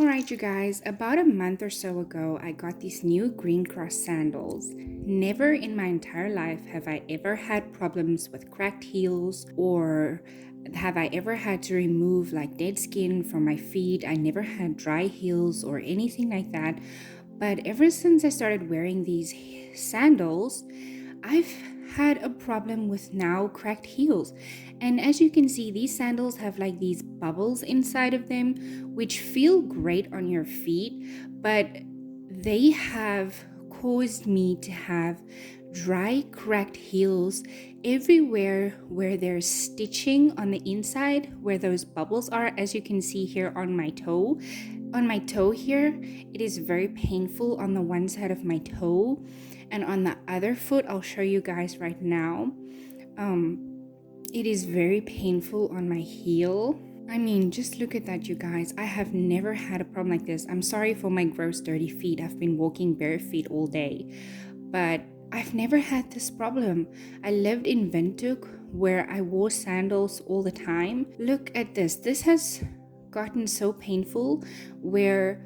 Alright, you guys, about a month or so ago, I got these new green cross sandals. Never in my entire life have I ever had problems with cracked heels or have I ever had to remove like dead skin from my feet. I never had dry heels or anything like that. But ever since I started wearing these sandals, I've had a problem with now cracked heels. And as you can see, these sandals have like these bubbles inside of them, which feel great on your feet, but they have caused me to have dry, cracked heels everywhere where there's stitching on the inside, where those bubbles are, as you can see here on my toe. On my toe here, it is very painful on the one side of my toe, and on the other foot, I'll show you guys right now. It is very painful on my heel. I mean, just look at that, you guys. I have never had a problem like this. I'm sorry for my gross, dirty feet. I've been walking bare feet all day, but I've never had this problem. I lived in Windhoek where I wore sandals all the time. Look at this. This has gotten so painful where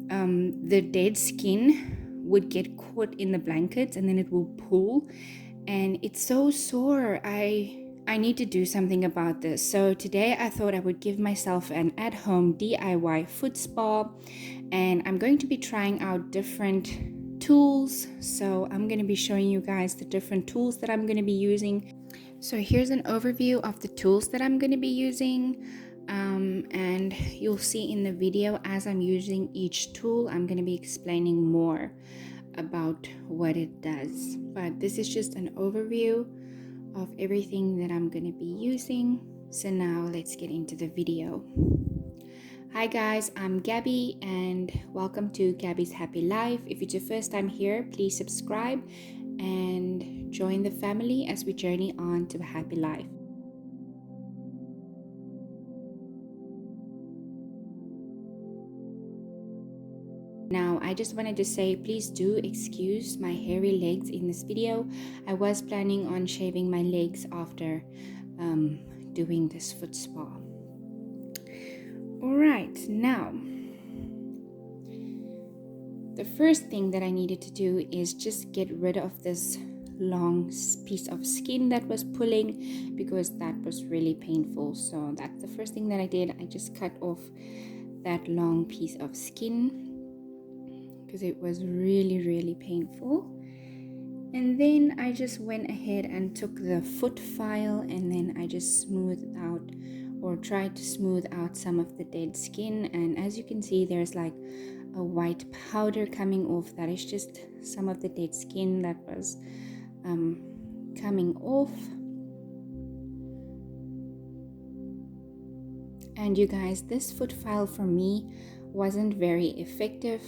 the dead skin would get caught in the blankets and then it will pull, and it's so sore. I need to do something about this. So today I thought I would give myself an at-home DIY foot spa, and I'm going to be trying out different tools. So I'm going to be showing you guys the different tools that I'm going to be using. So here's an overview of the tools that I'm going to be using. And you'll see in the video as I'm using each tool, I'm going to be explaining more about what it does. But this is just an overview of everything that I'm going to be using. So now let's get into the video. Hi guys, I'm Gaby and welcome to Gaby's Happy Life. If it's your first time here, please subscribe and join the family as we journey on to a happy life. Now, I just wanted to say, please do excuse my hairy legs in this video. I was planning on shaving my legs after doing this foot spa. Alright, now, the first thing that I needed to do is just get rid of this long piece of skin that was pulling, because that was really painful. So that's the first thing that I did. I just cut off that long piece of skin because it was really painful. And then I just went ahead and took the foot file, and then I just smoothed out or tried to smooth out some of the dead skin. And as you can see, there's like a white powder coming off. That is just some of the dead skin that was coming off. And you guys, this foot file for me wasn't very effective.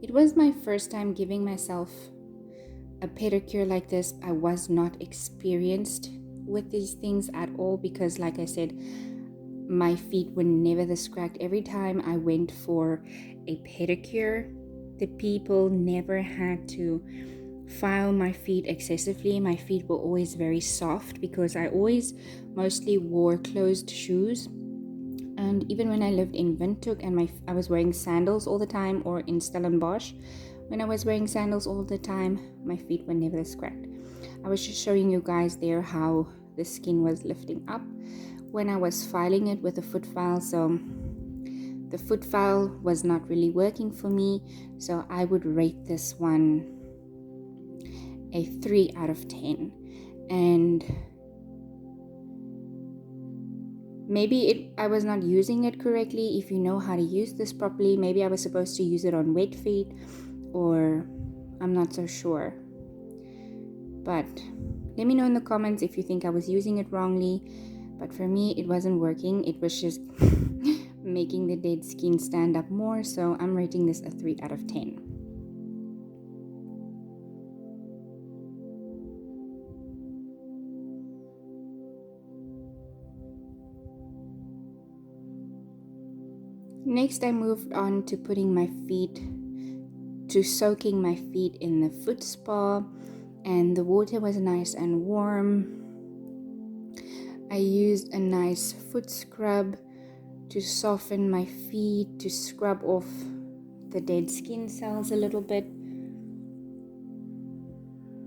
It was my first time giving myself a pedicure like this. I was not experienced with these things at all because, like I said, my feet were never this cracked. Every time I went for a pedicure, the people never had to file my feet excessively. My feet were always very soft because I always mostly wore closed shoes. And even when I lived in Windhoek and I was wearing sandals all the time, or in Stellenbosch, when I was wearing sandals all the time, my feet were never this cracked. I was just showing you guys there how the skin was lifting up when I was filing it with a foot file. So the foot file was not really working for me. So I would rate this one a 3 out of 10. And maybe I was not using it correctly. If you know how to use this properly, maybe I was supposed to use it on wet feet, or I'm not so sure. But let me know in the comments if you think I was using it wrongly. But for me, it wasn't working. It was just making the dead skin stand up more. So I'm rating this a 3 out of 10. Next, I moved on to soaking my feet in the foot spa, and the water was nice and warm. I used a nice foot scrub to soften my feet, to scrub off the dead skin cells a little bit,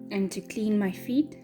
and to clean my feet.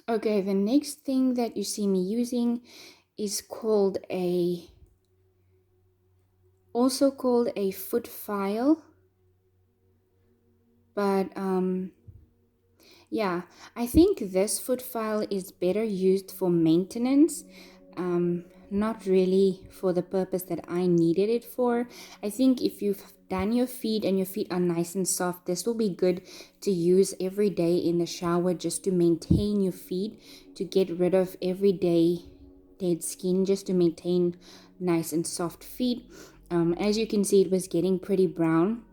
Okay, the next thing that you see me using is also called a foot file, but yeah, I think this foot file is better used for maintenance, not really for the purpose that I needed it for. I think if you've done your feet and your feet are nice and soft, this will be good to use every day in the shower just to maintain your feet, to get rid of everyday dead skin, just to maintain nice and soft feet. As you can see, it was getting pretty brown.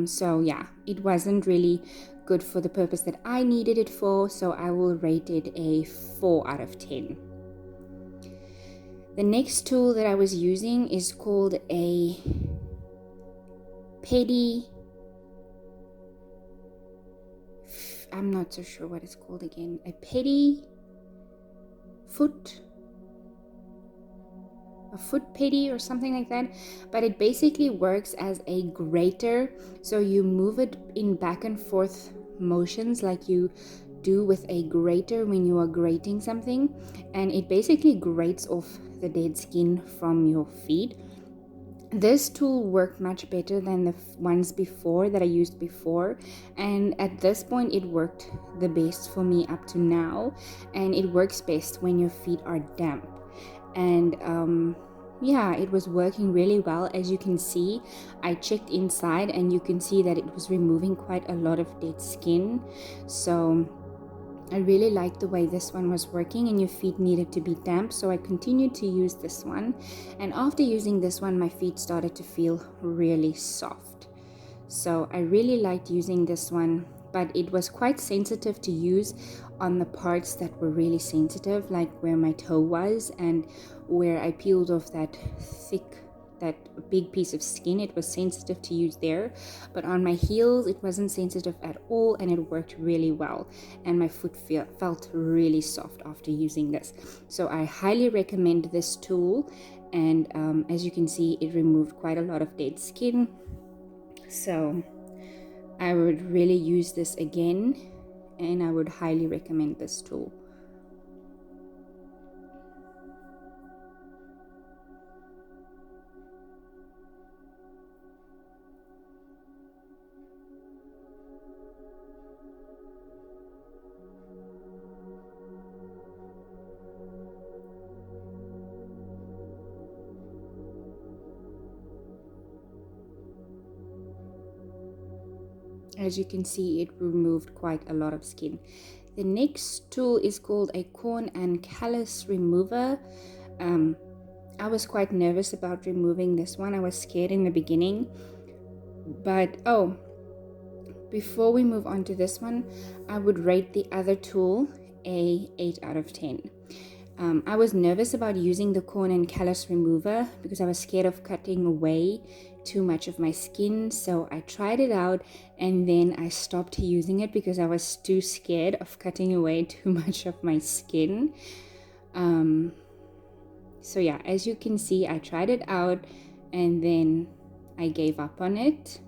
So yeah, it wasn't really good for the purpose that I needed it for, so I will rate it a 4 out of 10. The next tool that I was using is called a pedi. I'm not so sure what it's called again. A pedi foot, a foot pedi or something like that, but it basically works as a grater. So you move it in back and forth motions like you do with a grater when you are grating something, and it basically grates off the dead skin from your feet. This tool worked much better than the ones before that I used before, and at this point it worked the best for me up to now, and it works best when your feet are damp. And yeah, it was working really well. As you can see, I checked inside and you can see that it was removing quite a lot of dead skin. So I really liked the way this one was working, and your feet needed to be damp, so I continued to use this one. And after using this one, my feet started to feel really soft. So I really liked using this one, but it was quite sensitive to use on the parts that were really sensitive, like where my toe was and where I peeled off that big piece of skin. It was sensitive to use there, but on my heels it wasn't sensitive at all, and it worked really well, and my foot felt really soft after using this. So I highly recommend this tool, and as you can see, it removed quite a lot of dead skin. So I would really use this again, and I would highly recommend this tool. As you can see, it removed quite a lot of skin. The next tool is called a corn and callus remover. I was quite nervous about removing this one. I was scared in the beginning, but before we move on to this one, I would rate the other tool a 8 out of 10. I was nervous about using the corn and callus remover because I was scared of cutting away too much of my skin. So I tried it out, and then I stopped using it because I was too scared of cutting away too much of my skin. So yeah, as you can see, I tried it out and then I gave up on it.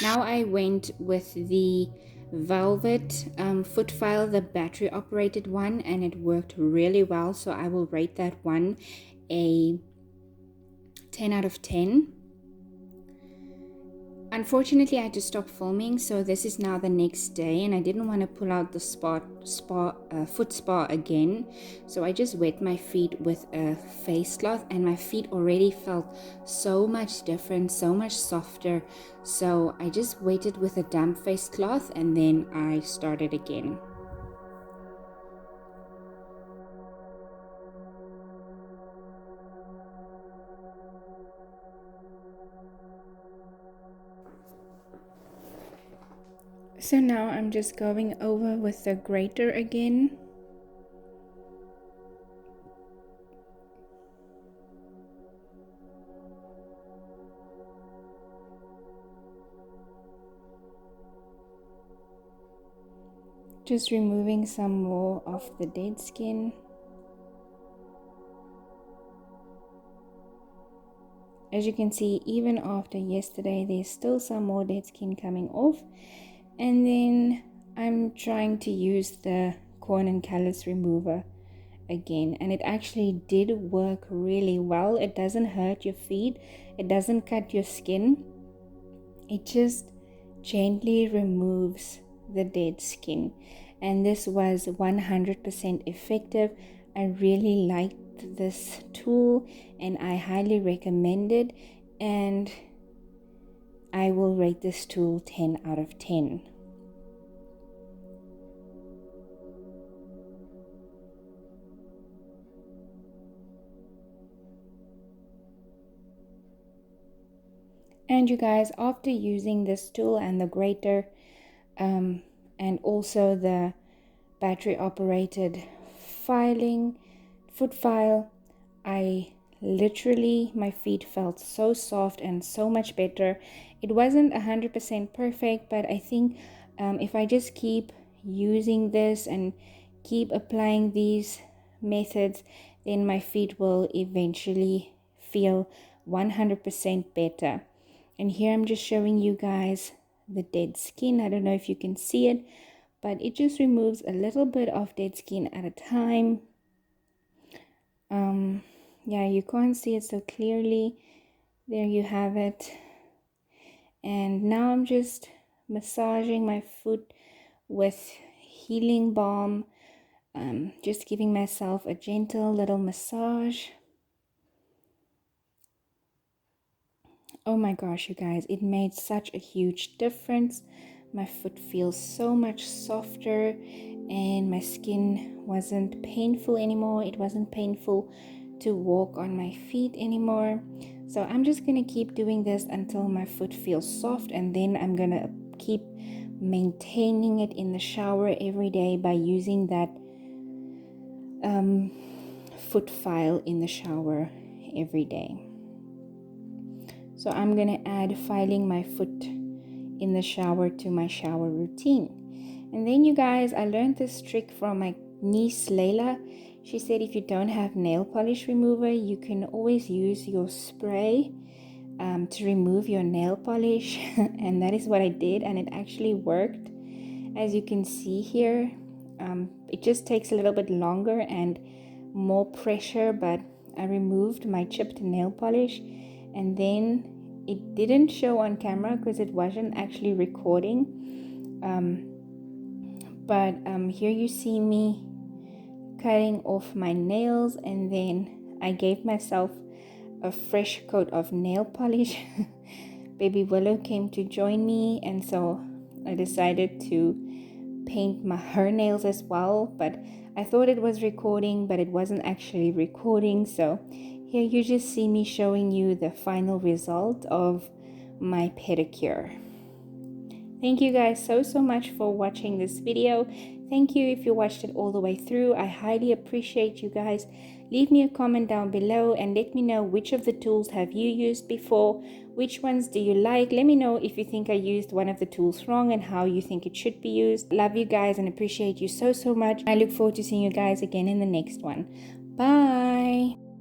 Now I went with the Velvet foot file, the battery operated one, and it worked really well. So I will rate that one a 10 out of 10. Unfortunately, I had to stop filming, so this is now the next day, and I didn't want to pull out the foot spa again. So I just wet my feet with a face cloth, and my feet already felt so much different, so much softer. So I just waited with a damp face cloth, and then I started again. So now I'm just going over with the grater again. Just removing some more of the dead skin. As you can see, even after yesterday, there's still some more dead skin coming off. And then I'm trying to use the corn and callus remover again, and it actually did work really well. It doesn't hurt your feet, it doesn't cut your skin, it just gently removes the dead skin, and this was 100% effective. I really liked this tool and I highly recommend it, and I will rate this tool 10 out of 10. And you guys, after using this tool and the grater and also the battery operated foot file, I literally, my feet felt so soft and so much better. It wasn't 100% perfect, but I think if I just keep using this and keep applying these methods, then my feet will eventually feel 100% better. And here I'm just showing you guys the dead skin. I don't know if you can see it, but it just removes a little bit of dead skin at a time. Yeah, you can't see it so clearly. There you have it. And now I'm just massaging my foot with healing balm, just giving myself a gentle little massage. Oh my gosh, you guys, it made such a huge difference. My foot feels so much softer and my skin wasn't painful anymore. It wasn't painful to walk on my feet anymore. So I'm just gonna keep doing this until my foot feels soft, and then I'm gonna keep maintaining it in the shower every day by using that foot file in the shower every day. So I'm gonna add filing my foot in the shower to my shower routine. And then you guys, I learned this trick from my niece Layla. She said if you don't have nail polish remover, you can always use your spray to remove your nail polish. And that is what I did, and it actually worked. As you can see here, it just takes a little bit longer and more pressure, but I removed my chipped nail polish, and then it didn't show on camera because it wasn't actually recording, but here you see me cutting off my nails, and then I gave myself a fresh coat of nail polish. Baby Willow came to join me, and so I decided to paint her nails as well, but I thought it was recording, but it wasn't actually recording. So here you just see me showing you the final result of my pedicure. Thank you guys so much for watching this video. Thank you if you watched it all the way through. I highly appreciate you guys. Leave me a comment down below and let me know which of the tools have you used before. Which ones do you like? Let me know if you think I used one of the tools wrong and how you think it should be used. Love you guys and appreciate you so much. I look forward to seeing you guys again in the next one. Bye.